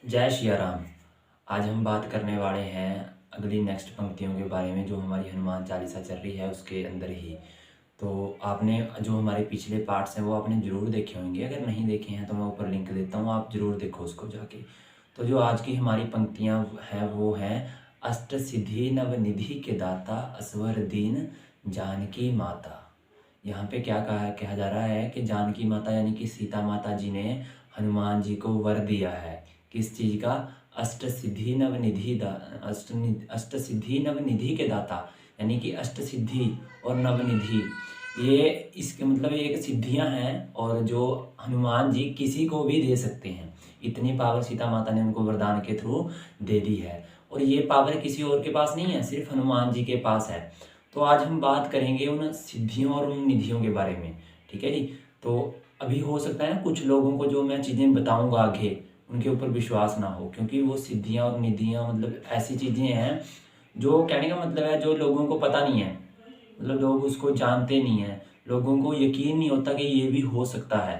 जय सिया राम। आज हम बात करने वाले हैं अगली नेक्स्ट पंक्तियों के बारे में, जो हमारी हनुमान चालीसा चल रही है उसके अंदर ही। तो आपने जो हमारे पिछले पार्ट्स हैं वो आपने ज़रूर देखे होंगे। अगर नहीं देखे हैं तो मैं ऊपर लिंक देता हूँ, आप ज़रूर देखो उसको जाके। तो जो आज की हमारी पंक्तियाँ हैं वो हैं, अष्ट सिद्धि नवनिधि के दाता असवर दीन जानकी माता। यहाँ पे क्या कहा जा रहा है कि जानकी माता यानी कि सीता माता जी ने हनुमान जी को वर दिया है। किस चीज़ का? अष्ट सिद्धि नवनिधि अष्ट सिद्धि नवनिधि के दाता, यानी कि अष्ट सिद्धि और नवनिधि, ये इसके मतलब एक सिद्धियां हैं और जो हनुमान जी किसी को भी दे सकते हैं। इतनी पावर सीता माता ने उनको वरदान के थ्रू दे दी है, और ये पावर किसी और के पास नहीं है, सिर्फ हनुमान जी के पास है। तो आज हम बात करेंगे उन सिद्धियों और उन निधियों के बारे में। ठीक है जी। तो अभी हो सकता है ना कुछ लोगों को जो मैं चीज़ें बताऊंगा आगे उनके ऊपर विश्वास ना हो, क्योंकि वो सिद्धियां और निधियां मतलब ऐसी चीज़ें हैं जो कहने का मतलब है जो लोगों को पता नहीं है, मतलब लोग उसको जानते नहीं हैं, लोगों को यकीन नहीं होता कि ये भी हो सकता है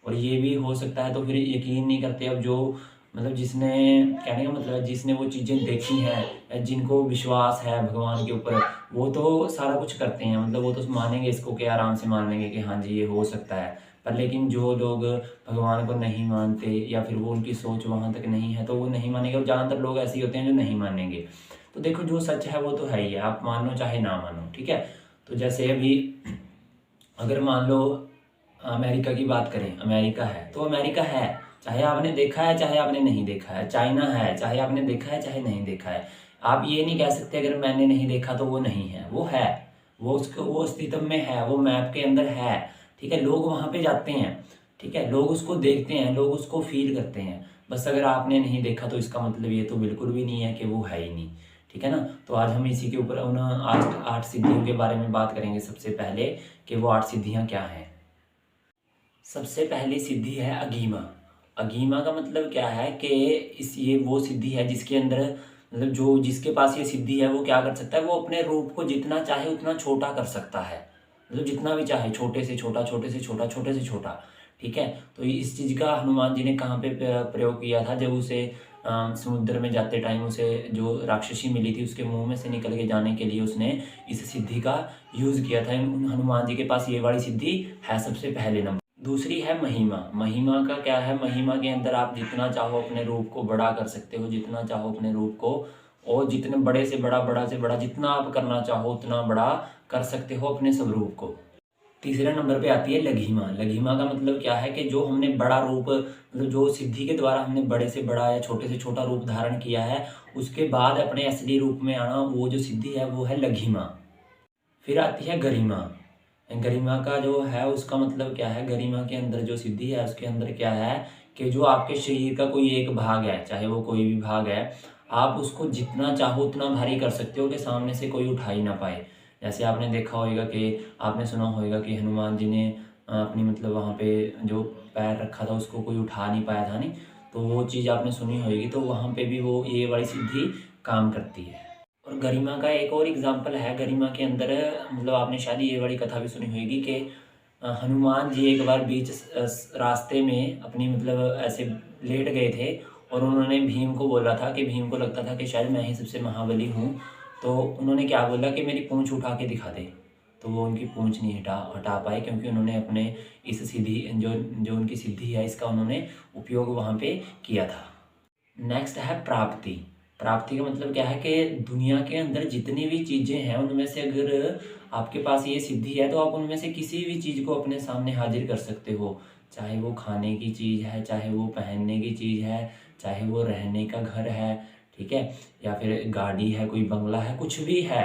और ये भी हो सकता है, तो फिर यकीन नहीं करते। अब जो मतलब जिसने कहने का मतलब है जिसने वो चीज़ें देखी हैं या जिनको विश्वास है भगवान के ऊपर, वो तो सारा कुछ करते हैं, मतलब वो तो मानेंगे इसको कि आराम से मान लेंगे कि हाँ जी ये हो सकता है। पर लेकिन जो लोग भगवान को नहीं मानते या फिर वो उनकी सोच वहाँ तक नहीं है तो वो नहीं मानेंगे, और ज़्यादातर लोग ऐसे ही होते हैं जो नहीं मानेंगे। तो देखो जो सच है वो तो है ही है, आप मानो चाहे ना मानो। ठीक है। तो जैसे अभी अगर मान लो अमेरिका की बात करें, अमेरिका है तो अमेरिका है, चाहे आपने देखा है चाहे आपने नहीं देखा है। चाइना है, चाहे आपने देखा है चाहे नहीं देखा है। आप ये नहीं कह सकते अगर मैंने नहीं देखा तो वो नहीं है, वो है। वो उसको वो अस्तित्व में है, वो मैप के अंदर है। ठीक है। लोग वहाँ पे जाते हैं। ठीक है। लोग उसको देखते हैं, लोग उसको फील करते हैं। बस अगर आपने नहीं देखा तो इसका मतलब ये तो बिल्कुल भी नहीं है कि वो है ही नहीं। ठीक है ना। तो आज हम इसी के ऊपर उन आठ आठ सिद्धियों के बारे में बात करेंगे सबसे पहले, कि वो आठ सिद्धियां क्या हैं। सबसे पहली सिद्धि है अगीमा। अगीमा का मतलब क्या है कि इस ये वो सिद्धि है जिसके अंदर मतलब जो जिसके पास ये सिद्धि है वो क्या कर सकता है, वो अपने रूप को जितना चाहे उतना छोटा कर सकता है। मतलब जितना भी चाहे, छोटे से छोटा, छोटे से छोटा, छोटे से छोटा। ठीक है। तो इस चीज़ का हनुमान जी ने कहाँ पे प्रयोग किया था? जब उसे समुद्र में जाते टाइम उसे जो राक्षसी मिली थी उसके मुंह में से निकल के जाने के लिए उसने इस सिद्धि का यूज़ किया था। हनुमान जी के पास ये वाली सिद्धि है सबसे पहले नंबर। दूसरी है महिमा। महिमा का क्या है? महिमा के अंदर आप जितना चाहो अपने रूप को बड़ा कर सकते हो, जितना चाहो अपने रूप को, और जितने बड़े से बड़ा, बड़ा से बड़ा जितना आप करना चाहो उतना बड़ा कर सकते हो अपने स्वरूप को। तीसरे नंबर पे आती है लघिमा। लघिमा का मतलब क्या है कि जो हमने बड़ा रूप मतलब जो सिद्धि के द्वारा हमने बड़े से बड़ा या छोटे से छोटा रूप धारण किया है, उसके बाद अपने असली रूप में आना, वो जो सिद्धि है वो है लघिमा। फिर आती है गरिमा। गरिमा का जो है उसका मतलब क्या है? गरिमा के अंदर जो सिद्धि है उसके अंदर क्या है कि जो आपके शरीर का कोई एक भाग है, चाहे वो कोई भी भाग है, आप उसको जितना चाहो उतना भारी कर सकते हो कि सामने से कोई उठा ही ना पाए। जैसे आपने देखा होगा कि आपने सुना होगा कि हनुमान जी ने अपनी मतलब वहाँ पे जो पैर रखा था उसको कोई उठा नहीं पाया था, नहीं? तो वो चीज़ आपने सुनी होगी, तो वहाँ पे भी वो ये वाली सिद्धि काम करती है। और गरिमा का एक और एग्जाम्पल है। गरिमा के अंदर मतलब आपने शायद ये वाली कथा भी सुनी होगी कि हनुमान जी एक बार बीच रास्ते में अपनी मतलब ऐसे लेट गए थे, और उन्होंने भीम को बोला था कि भीम को लगता था कि शायद मैं ही सबसे महाबली हूँ। तो उन्होंने क्या बोला कि मेरी पूँछ उठा के दिखा दे। तो वो उनकी पूँछ नहीं हटा हटा पाए, क्योंकि उन्होंने अपने इस सिद्धि जो जो उनकी सिद्धि है इसका उन्होंने उपयोग वहाँ पे किया था। नेक्स्ट है प्राप्ति। प्राप्ति का मतलब क्या है कि दुनिया के अंदर जितनी भी चीज़ें हैं उनमें से अगर आपके पास ये सिद्धि है तो आप उनमें से किसी भी चीज़ को अपने सामने हाजिर कर सकते हो। चाहे वो खाने की चीज़ है, चाहे वो पहनने की चीज़ है, चाहे वो रहने का घर है, ठीक है, या फिर गाड़ी है, कोई बंगला है, कुछ भी है,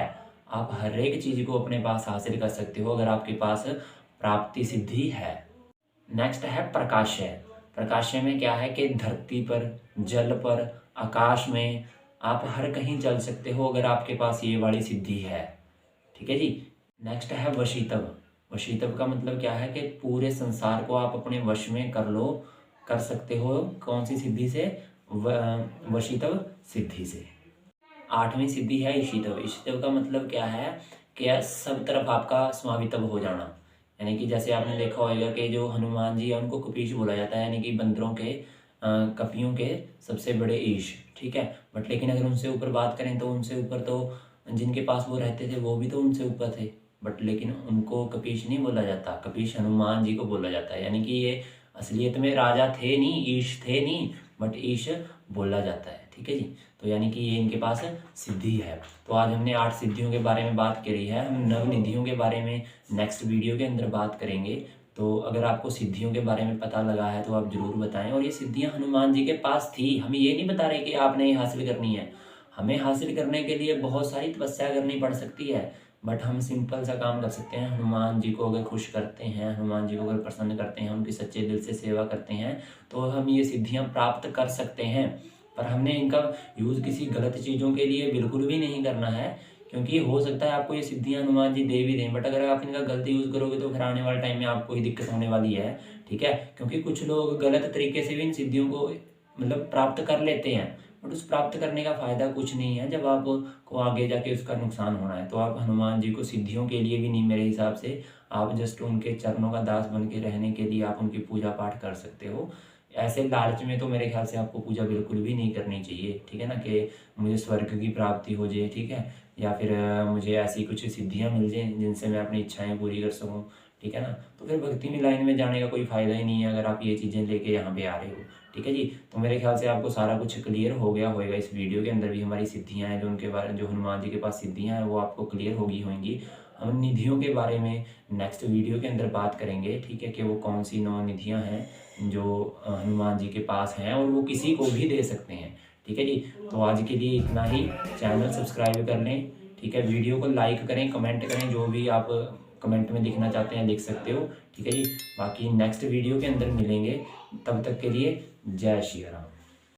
आप हर एक चीज़ को अपने पास हासिल कर सकते हो अगर आपके पास प्राप्ति सिद्धि है। नेक्स्ट है प्रकाशय। प्रकाशय में क्या है कि धरती पर, जल पर, आकाश में आप हर कहीं चल सकते हो अगर आपके पास ये वाली सिद्धि है। ठीक है जी। नेक्स्ट है वशीतव। वशीतव का मतलब क्या है कि पूरे संसार को आप अपने वश में कर सकते हो। कौन सी सिद्धि से? वशीतव सिद्धि से। आठवीं सिद्धि है ईशितव। ईशितव का मतलब क्या है कि सब तरफ आपका स्वामित्व हो जाना। यानी कि जैसे आपने देखा होगा कि जो हनुमान जी है उनको कपीश बोला जाता है, यानी कि बंदरों के कपियों के सबसे बड़े ईश, ठीक है। बट लेकिन अगर उनसे ऊपर बात करें तो उनसे ऊपर तो जिनके पास वो रहते थे वो भी तो उनसे ऊपर थे, बट लेकिन उनको कपीश नहीं बोला जाता, कपीश हनुमान जी को बोला जाता है। यानी कि ये असलियत में राजा थे नहीं, ईश थे नहीं, बट ईश बोला जाता है, ठीक है जी। तो यानी कि ये इनके पास सिद्धि है। तो आज हमने 8 सिद्धियों के बारे में बात करी है। हम नवनिधियों के बारे में नेक्स्ट वीडियो के अंदर बात करेंगे। तो अगर आपको सिद्धियों के बारे में पता लगा है तो आप ज़रूर बताएं। और ये सिद्धियां हनुमान जी के पास थी, हम ये नहीं बता रहे कि आपने ये हासिल करनी है। हमें हासिल करने के लिए बहुत सारी तपस्या करनी पड़ सकती है, बट हम सिंपल सा काम कर सकते हैं। हनुमान जी को अगर खुश करते हैं, हनुमान जी को अगर प्रसन्न करते हैं, उनकी सच्चे दिल से सेवा करते हैं, तो हम ये सिद्धियां प्राप्त कर सकते हैं। पर हमने इनका यूज़ किसी गलत चीज़ों के लिए बिल्कुल भी नहीं करना है, क्योंकि हो सकता है आपको ये सिद्धियां हनुमान जी दे भी दें, बट अगर आप इनका गलत यूज़ करोगे तो फिर आने वाले टाइम में आपको ही दिक्कत होने वाली है, ठीक है। क्योंकि कुछ लोग गलत तरीके से भी इन सिद्धियों को मतलब प्राप्त कर लेते हैं, बट उस प्राप्त करने का फ़ायदा कुछ नहीं है जब आपको आगे जाके उसका नुकसान होना है। तो आप हनुमान जी को सिद्धियों के लिए भी नहीं, मेरे हिसाब से आप जस्ट उनके चरणों का दास बन के रहने के लिए आप उनकी पूजा पाठ कर सकते हो। ऐसे लालच में तो मेरे ख्याल से आपको पूजा बिल्कुल भी नहीं करनी चाहिए, ठीक है ना, कि मुझे स्वर्ग की प्राप्ति हो जाए, ठीक है, या फिर मुझे ऐसी कुछ सिद्धियां मिल जाएं जिनसे मैं अपनी इच्छाएं पूरी कर सकूं, ठीक है ना। तो फिर भक्ति में लाइन में जाने का कोई फ़ायदा ही नहीं है अगर आप ये चीज़ें लेके यहाँ पे आ रहे हो, ठीक है जी। तो मेरे ख्याल से आपको सारा कुछ क्लियर हो गया होगा। इस वीडियो के अंदर भी हमारी सिद्धियाँ हैं, जो उनके बारे जो हनुमान जी के पास सिद्धियाँ हैं वो आपको क्लियर होगी होंगी। हम निधियों के बारे में नेक्स्ट वीडियो के अंदर बात करेंगे, ठीक है, कि वो कौन सी 9 निधियाँ हैं जो हनुमान जी के पास हैं और वो किसी को भी दे सकते हैं, ठीक है जी। तो आज के लिए इतना ही। चैनल सब्सक्राइब कर लें, ठीक है। वीडियो को लाइक करें, कमेंट करें, जो भी आप कमेंट में लिखना चाहते हैं लिख सकते हो, ठीक है जी। बाकी नेक्स्ट वीडियो के अंदर मिलेंगे, तब तक के लिए जय श्री राम।